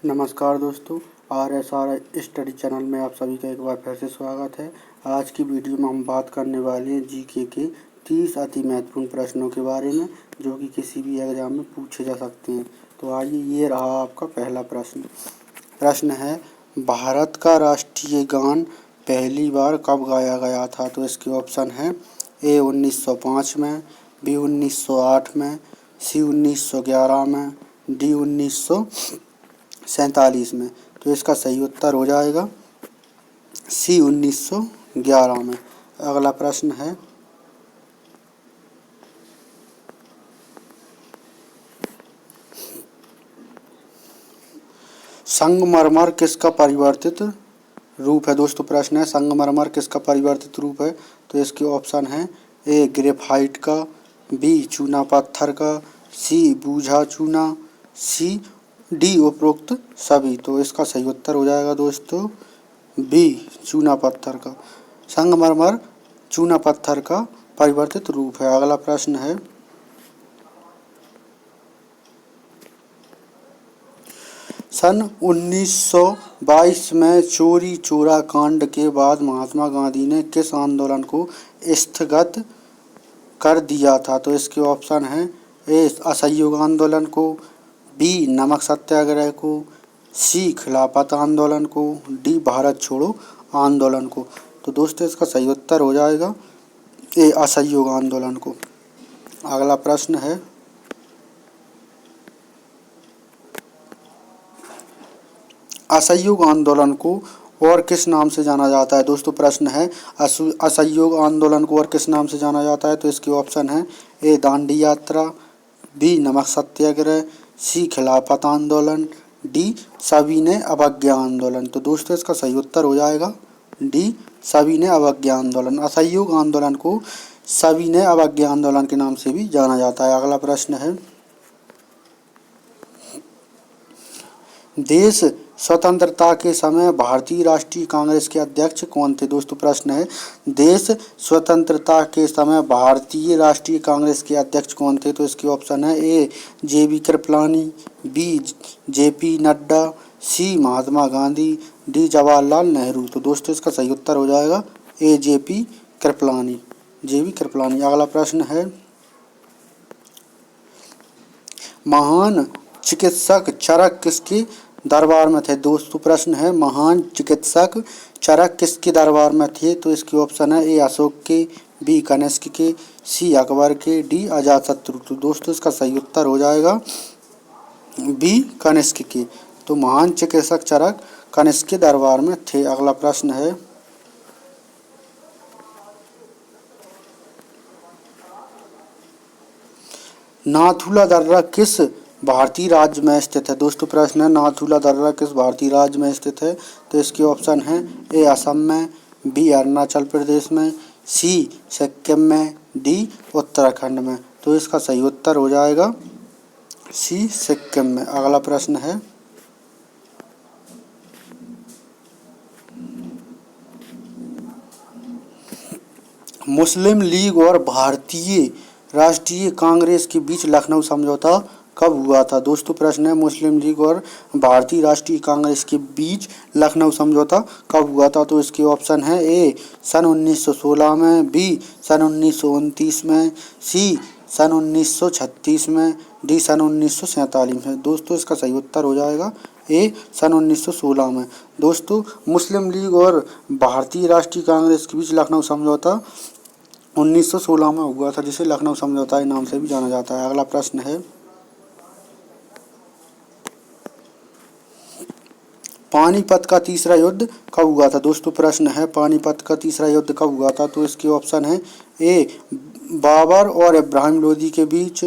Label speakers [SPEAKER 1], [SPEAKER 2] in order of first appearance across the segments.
[SPEAKER 1] नमस्कार दोस्तों, RSR study channel में आप सभी का एक बार फिर से स्वागत है। आज की वीडियो में हम बात करने वाले हैं जीके के 30 अति महत्वपूर्ण प्रश्नों के बारे में, जो कि किसी भी एग्जाम में पूछे जा सकते हैं। तो आइए, ये रहा आपका पहला प्रश्न है, भारत का राष्ट्रीय गान पहली बार कब गाया गया था? तो इसके ऑप्शन हैं ए 1905 में, बी 1908 में, सी 1911 में, डी 1947 में। तो इसका सही उत्तर हो जाएगा सी 1911 में। अगला प्रश्न है, संगमरमर किसका परिवर्तित रूप है? दोस्तों प्रश्न है, संगमरमर किसका परिवर्तित रूप है? तो इसके ऑप्शन हैं ए ग्रेफाइट का, बी चूना पत्थर का, सी बूझा चूना, सी डी उपरोक्त सभी। तो इसका सही उत्तर हो जाएगा दोस्तों बी चूना पत्थर का। संगमरमर चूना पत्थर का परिवर्तित रूप है। अगला प्रश्न है, सन 1922 में चोरी चोरा कांड के बाद महात्मा गांधी ने किस आंदोलन को स्थगित कर दिया था? तो इसके ऑप्शन हैं ए असहयोग आंदोलन को, बी नमक सत्याग्रह को, सी खिलाफत आंदोलन को, डी भारत छोड़ो आंदोलन को। तो दोस्तों इसका सही उत्तर हो जाएगा ए असहयोग आंदोलन को। अगला प्रश्न है, असहयोग आंदोलन को और किस नाम से जाना जाता है? दोस्तों प्रश्न है, असहयोग आंदोलन को और किस नाम से जाना जाता है? तो इसके ऑप्शन है ए दांडी यात्रा, बी नमक सत्याग्रह, सी खिलाफत आंदोलन, डी सविनय अवज्ञा आंदोलन। तो दोस्तों इसका सही उत्तर हो जाएगा डी सविनय अवज्ञा आंदोलन। असहयोग आंदोलन को सविनय अवज्ञा आंदोलन के नाम से भी जाना जाता है। अगला प्रश्न है, देश स्वतंत्रता के समय भारतीय राष्ट्रीय कांग्रेस के अध्यक्ष कौन थे? दोस्तों प्रश्न है, देश स्वतंत्रता के समय भारतीय राष्ट्रीय कांग्रेस के अध्यक्ष कौन थे? तो इसके ऑप्शन है A JB Kripalani, B JP Nadda, C Mahatma Gandhi, D Jawaharlal Nehru. तो दोस्तों इसका सही उत्तर हो जाएगा ए JB कृपलानी। अगला प्रश्न है, महान चिकित्सक चरक किसके दरबार में थे? दोस्तों प्रश्न है, महान चिकित्सक चरक किसके दरबार में थे? तो इसके ऑप्शन है ए अशोक के, बी कनिष्क के, सी अकबर के, डी अजातशत्रु। तो दोस्तों इसका सही उत्तर हो जाएगा बी कनिष्क के। तो महान चिकित्सक चरक कनिष्क के दरबार में थे। अगला प्रश्न है, नाथुला दर्रा किस भारतीय राज्य में स्थित है? दोस्तों प्रश्न है, नाथुला दर्रा किस भारतीय राज्य में स्थित है? तो इसके ऑप्शन हैं ए असम में, बी अरुणाचल प्रदेश में, सी सिक्किम में, डी उत्तराखंड में। तो इसका सही उत्तर हो जाएगा सी सिक्किम में। अगला प्रश्न है, मुस्लिम लीग और भारतीय राष्ट्रीय कांग्रेस के बीच लखनऊ समझौता कब हुआ था? दोस्तों प्रश्न है, मुस्लिम लीग और भारतीय राष्ट्रीय कांग्रेस के बीच लखनऊ समझौता कब हुआ था? तो इसके ऑप्शन है ए सन 1916 में, बी सन 1929 में, सी सन 1936 में, डी सन 1947 में। दोस्तों इसका सही उत्तर हो जाएगा ए सन 1916 में। दोस्तों मुस्लिम लीग और भारतीय राष्ट्रीय कांग्रेस के बीच लखनऊ समझौता 1916 में हुआ था, जिसे लखनऊ समझौता के नाम से भी जाना जाता है। अगला प्रश्न है, पानीपत का तीसरा युद्ध कब हुआ था? दोस्तों प्रश्न है, पानीपत का तीसरा युद्ध कब हुआ था? तो इसके ऑप्शन है ए बाबर और इब्राहिम लोदी के बीच,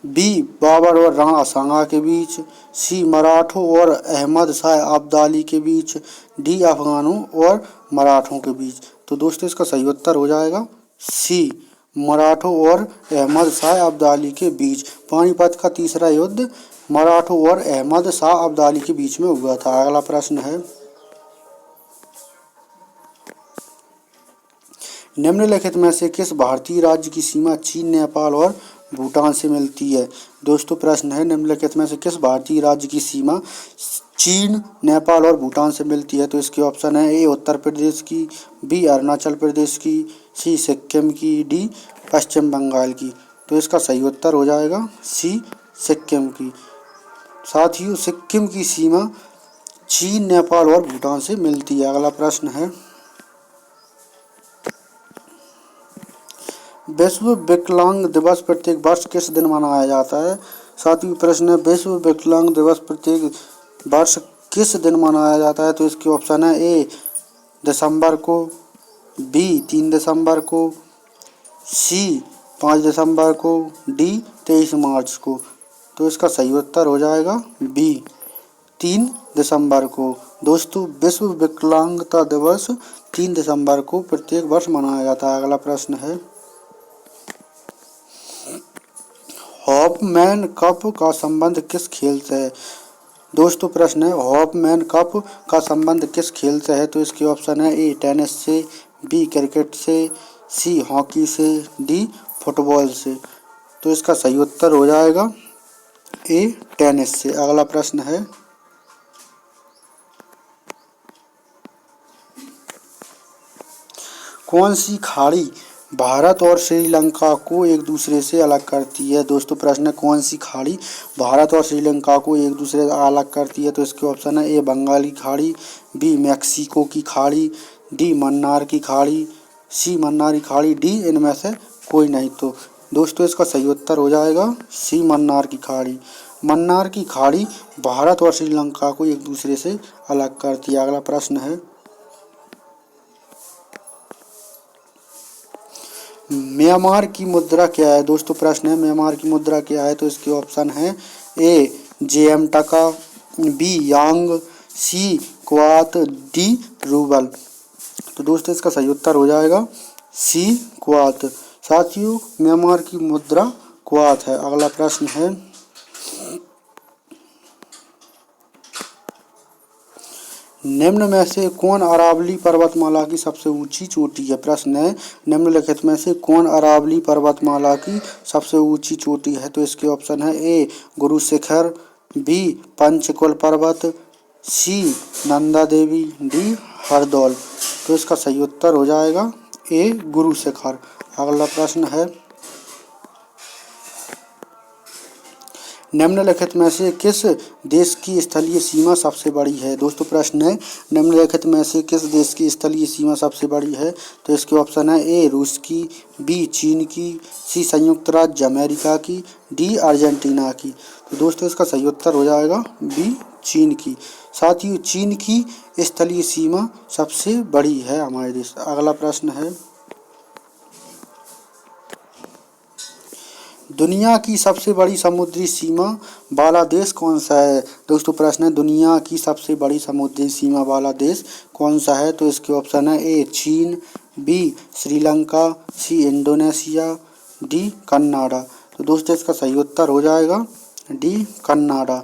[SPEAKER 1] बी बाबर और राणा सांगा के बीच, सी मराठों और अहमद शाह अब्दाली के बीच, डी अफगानों और मराठों के बीच। तो दोस्तों इसका सही उत्तर हो जाएगा सी मराठों और अहमद शाह अब्दाली के बीच। पानीपत का तीसरा युद्ध मराठों और अहमद शाह अब्दाली के बीच में हुआ था। अगला प्रश्न है, निम्नलिखित में से किस भारतीय राज्य की सीमा चीन, नेपाल और भूटान से मिलती है। दोस्तों प्रश्न है, निम्नलिखित में से किस भारतीय राज्य की सीमा चीन, नेपाल और भूटान से मिलती है? तो इसके ऑप्शन है ए उत्तर प्रदेश की, बी अरुणाचल प्रदेश की, सी सिक्किम की, डी पश्चिम बंगाल की। तो इसका सही उत्तर हो जाएगा सी सिक्किम की। साथियों, सिक्किम की सीमा चीन, नेपाल और भूटान से मिलती है। अगला प्रश्न है, विश्व विकलांग दिवस प्रत्येक वर्ष किस दिन मनाया जाता है? सातवीं प्रश्न है, विश्व विकलांग दिवस प्रत्येक वर्ष किस दिन मनाया जाता है? तो इसके ऑप्शन है ए दिसंबर को, बी 3 दिसंबर को, सी 5 दिसंबर को, डी 23 मार्च को। तो इसका सही उत्तर हो जाएगा बी 3 दिसंबर को। दोस्तों, विश्व विकलांगता दिवस 3 दिसंबर को प्रत्येक वर्ष मनाया जाता है। अगला प्रश्न है, हॉपमैन कप का संबंध किस खेल से है? दोस्तों प्रश्न है, हॉपमैन कप का संबंध किस खेल से है? तो इसके ऑप्शन है ए टेनिस से, बी क्रिकेट से, सी हॉकी से, डी फुटबॉल से। तो इसका सही उत्तर हो जाएगा ए टेनिस से। अगला प्रश्न है, कौन सी खाड़ी भारत और श्रीलंका को एक दूसरे से अलग करती है? दोस्तों प्रश्न है, कौन सी खाड़ी भारत और श्रीलंका को एक दूसरे से अलग करती है? तो इसके ऑप्शन है ए बंगाल की खाड़ी, बी मैक्सिको की खाड़ी, डी मन्नार की खाड़ी, सी मन्नार की खाड़ी, डी इनमें से कोई नहीं। तो दोस्तों इसका सही उत्तर हो जाएगा सी मन्नार की खाड़ी। मन्नार की खाड़ी भारत और श्रीलंका को एक दूसरे से अलग करती है। अगला प्रश्न है, म्यांमार की मुद्रा क्या है? दोस्तों प्रश्न है, म्यांमार की मुद्रा क्या है? तो इसके ऑप्शन है ए जेएम टका, बी यांग, सी क्वात, डी रूबल। तो दोस्तों इसका सही उत्तर हो जाएगा सी क्वात। साथियों, म्यांमार की मुद्रा क्वात है। अगला प्रश्न है, निम्न में से कौन अरावली पर्वतमाला की सबसे ऊंची चोटी है? प्रश्न है, निम्नलिखित में से कौन अरावली पर्वतमाला की सबसे ऊंची चोटी है? तो इसके ऑप्शन है ए गुरु शिखर, बी पंचकुल पर्वत, सी नंदा देवी, डी हरदौल। तो इसका सही उत्तर हो जाएगा ए गुरु शिखर। अगला प्रश्न है, निम्नलिखित में से किस देश की स्थलीय सीमा सबसे बड़ी है? दोस्तों प्रश्न है, निम्नलिखित में से किस देश की स्थलीय सीमा सबसे बड़ी है? तो इसके ऑप्शन है ए रूस की, बी चीन की, सी संयुक्त राज्य अमेरिका की, डी अर्जेंटीना की। तो दोस्तों इसका सही उत्तर हो जाएगा बी चीन की। साथियों, चीन की स्थलीय सीमा सबसे बड़ी है हमारे देश। अगला प्रश्न है, दुनिया की सबसे बड़ी समुद्री सीमा वाला देश कौन सा है? दोस्तों प्रश्न है, दुनिया की सबसे बड़ी समुद्री सीमा वाला देश कौन सा है? तो इसके ऑप्शन है ए चीन, B Sri Lanka, C Indonesia, D Canada. तो दोस्तों इसका सही उत्तर हो जाएगा डी कनाडा।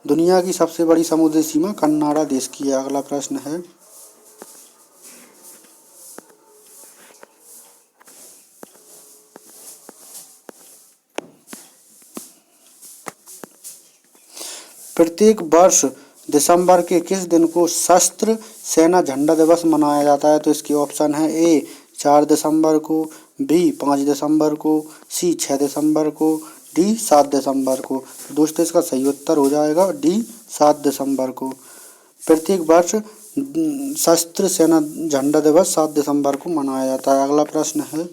[SPEAKER 1] दुनिया की सबसे बड़ी समुद्री सीमा कनाडा देश की है। अगला प्रश्न है, प्रत्येक वर्ष दिसंबर के किस दिन को सशस्त्र सेना झंडा दिवस मनाया जाता है? तो इसके ऑप्शन है ए 4 दिसंबर को, बी 5 दिसंबर को, सी 6 दिसंबर को, डी 7 दिसंबर को। तो दोस्तों इसका सही उत्तर हो जाएगा डी 7 दिसंबर को। प्रत्येक वर्ष सशस्त्र सेना झंडा दिवस 7 दिसंबर को मनाया जाता है। अगला प्रश्न है,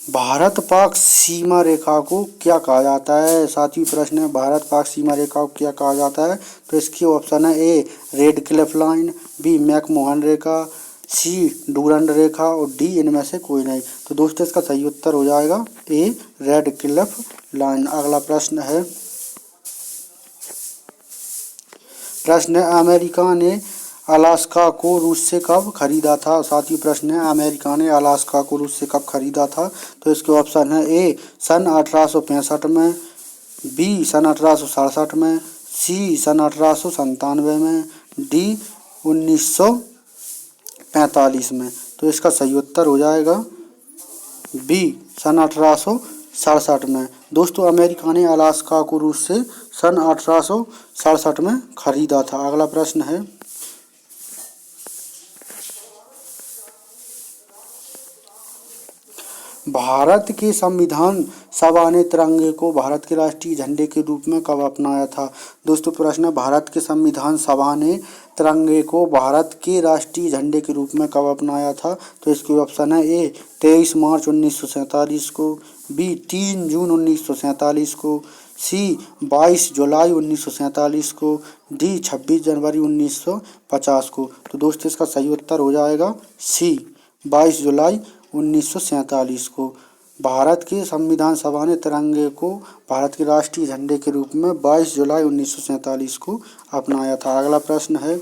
[SPEAKER 1] भारत पाक सीमा रेखा को क्या कहा जाता है? सातवीं प्रश्न है, भारत पाक सीमा रेखा को क्या कहा जाता है? तो इसके ऑप्शन है A Radcliffe line, B McMahon रेखा, सी डूरंड रेखा और डी इनमें से कोई नहीं। तो दोस्तों इसका सही उत्तर हो जाएगा ए रेड क्लिफ लाइन। अगला प्रश्न है, अमेरिका ने अलास्का को रूस से कब खरीदा था? सातवीं प्रश्न है, अमेरिका ने अलास्का को रूस से कब खरीदा था? तो इसके ऑप्शन है ए सन 1865 में, बी सन 1867 में, सी सन 1897 में, डी 1945 में। तो इसका सही उत्तर हो जाएगा बी सन 1867 में। दोस्तों अमेरिका ने अलास्का को रूस से सन 1867 में खरीदा था। अगला प्रश्न है, भारत के संविधान सभा ने तिरंगे को भारत के राष्ट्रीय झंडे के रूप में कब अपनाया था। दोस्तों प्रश्न है, भारत के संविधान सभा ने तिरंगे को भारत के राष्ट्रीय झंडे के रूप में कब अपनाया था। तो इसके ऑप्शन है, ए 23 मार्च 1947 को, बी 3 जून 1947 को, सी 22 जुलाई 1947 को, डी 26 जनवरी 1950 को। तो दोस्तों इसका सही उत्तर हो जाएगा सी 22 जुलाई 1947 को। भारत के संविधान सभा ने तिरंगे को भारत के राष्ट्रीय झंडे के रूप में 22 जुलाई 1947 को अपनाया था। अगला प्रश्न है,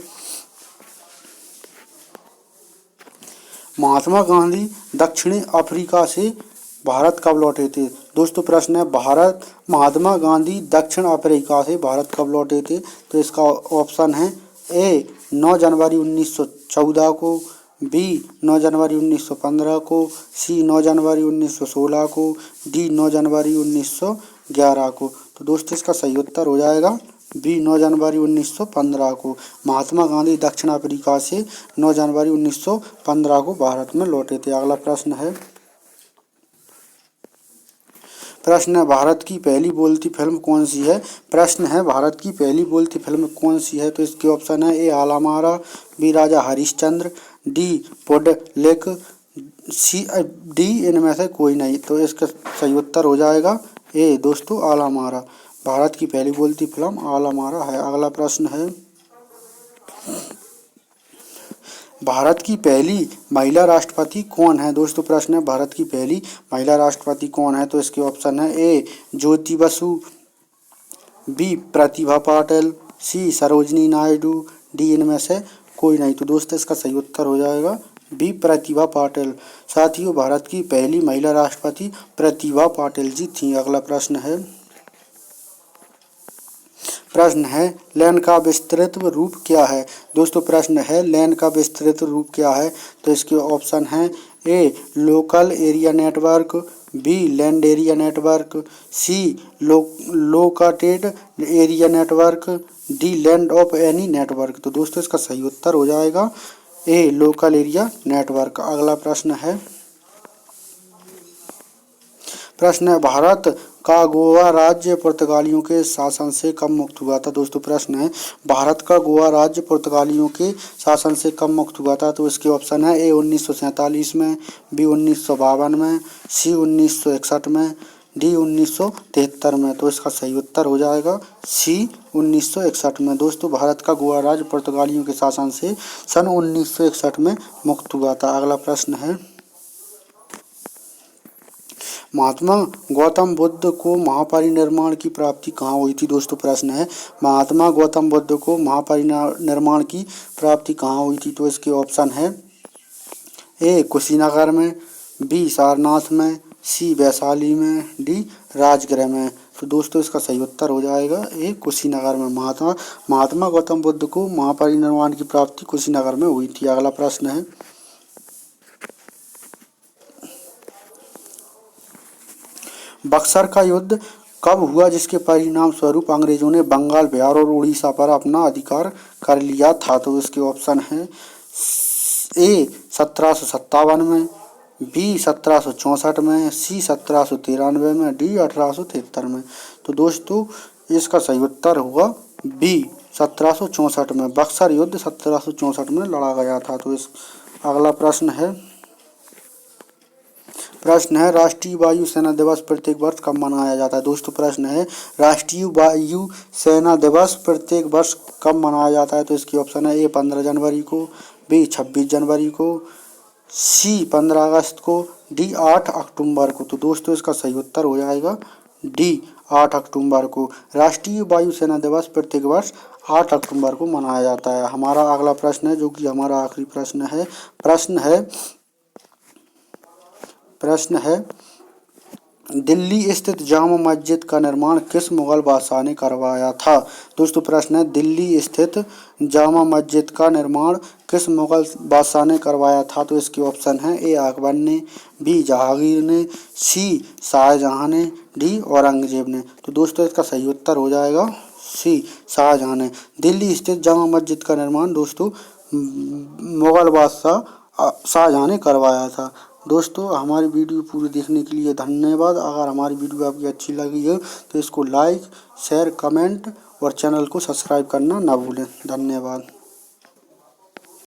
[SPEAKER 1] महात्मा गांधी दक्षिण अफ्रीका से भारत कब लौटे थे। दोस्तों प्रश्न है, महात्मा गांधी दक्षिण अफ्रीका से भारत कब लौटे थे। तो इसका ऑप्शन है, ए 9 जनवरी 1914 को, बी 9 जनवरी 1915 को, सी 9 जनवरी 1916 को, डी 9 जनवरी 1911 को। तो दोस्तों इसका सही उत्तर हो जाएगा बी 9 जनवरी 1915 को। महात्मा गांधी दक्षिण अफ्रीका से 9 जनवरी 1915 को भारत में लौटे थे। अगला प्रश्न है, भारत की पहली बोलती फिल्म कौन सी है। प्रश्न है, भारत की पहली बोलती फिल्म कौन सी है। तो इसके ऑप्शन है, ए आलामारा, B Raja Harishchandra, D Pundalik, C D इनमें से कोई नहीं। तो इसका सही उत्तर हो जाएगा ए दोस्तों आलामारा। भारत की पहली बोलती फिल्म आलामारा है। अगला प्रश्न है, भारत की पहली महिला राष्ट्रपति कौन है। दोस्तों प्रश्न है, भारत की पहली महिला राष्ट्रपति कौन है। तो इसके ऑप्शन है, ए ज्योति बसु, बी प्रतिभा पाटिल, सी सरोजनी नायडू, डी इनमें से कोई नहीं। तो दोस्तों इसका सही उत्तर हो जाएगा बी प्रतिभा पाटिल। साथियों भारत की पहली महिला राष्ट्रपति प्रतिभा पाटिल जी थी। अगला प्रश्न है, लैन का विस्तृत रूप क्या है। दोस्तों प्रश्न है, लैन का विस्तृत रूप क्या है। तो इसके ऑप्शन हैं, A local area network, B land area network, C located area network, D land of any network. तो दोस्तों इसका सही उत्तर हो जाएगा ए लोकल एरिया नेटवर्क। अगला प्रश्न है, भारत का गोवा राज्य पुर्तगालियों के शासन से कब मुक्त हुआ था। दोस्तों प्रश्न है, भारत का गोवा राज्य पुर्तगालियों के शासन से कब मुक्त हुआ था। तो इसके ऑप्शन है, ए 1947 में, बी 1952 में, सी 1961 में, डी 1973 में। तो इसका सही उत्तर हो जाएगा सी 1961 में। दोस्तों भारत का गोवा राज्य पुर्तगालियों के शासन से सन 1961 में मुक्त हुआ था। अगला प्रश्न है, महात्मा गौतम बुद्ध को महापरिनिर्वाण की प्राप्ति कहाँ हुई थी। दोस्तों प्रश्न है, महात्मा गौतम बुद्ध को महापरिनिर्वाण की प्राप्ति कहाँ हुई थी। तो इसके ऑप्शन है, ए कुशीनगर में, बी सारनाथ में, सी वैशाली में, डी राजगृह में। तो दोस्तों इसका सही उत्तर हो जाएगा ए कुशीनगर में। महात्मा गौतम बुद्ध को महापरिनिर्वाण की प्राप्ति कुशीनगर में हुई थी। अगला प्रश्न है, बक्सर का युद्ध कब हुआ जिसके परिणाम स्वरूप अंग्रेजों ने बंगाल, बिहार और उड़ीसा पर अपना अधिकार कर लिया था। तो इसके ऑप्शन है, ए 1757 में, बी 1764 में, सी 1793 में, डी 1873 में। तो दोस्तों इसका सही उत्तर होगा बी 1764 में। बक्सर युद्ध 1764 में लड़ा गया था। तो इस अगला प्रश्न है, राष्ट्रीय वायु सेना दिवस प्रत्येक वर्ष कब मनाया जाता है। दोस्तों प्रश्न है, राष्ट्रीय वायु सेना दिवस प्रत्येक वर्ष कब मनाया जाता है। तो इसकी ऑप्शन है, ए 15 जनवरी को, बी 26 जनवरी को, सी 15 अगस्त को, डी 8 अक्टूबर को। तो दोस्तों इसका सही उत्तर हो जाएगा डी 8 अक्टूबर को। राष्ट्रीय वायु सेना दिवस प्रत्येक वर्ष 8 अक्टूबर को मनाया जाता है। हमारा अगला प्रश्न है, जो कि हमारा आखिरी प्रश्न है दिल्ली स्थित जामा मस्जिद का निर्माण किस मुगल बादशाह ने करवाया था? दोस्तों प्रश्न है, दिल्ली स्थित जामा मस्जिद का निर्माण किस मुगल बादशाह ने करवाया था? तो इसके ऑप्शन हैं, ए अकबर ने, बी जहांगीर ने, सी शाहजहां ने, डी औरंगजेब ने। तो दोस्तों इसका सही उत्तर हो जाएगा सी शाहजहां ने। दिल्ली स्थित जामा मस्जिद का निर्माण दोस्तों मुगल बादशाह शाहजहां ने करवाया था। दोस्तों हमारी वीडियो पूरी देखने के लिए धन्यवाद। अगर हमारी वीडियो आपकी अच्छी लगी है तो इसको लाइक, शेयर, कमेंट और चैनल को सब्सक्राइब करना ना भूलें। धन्यवाद।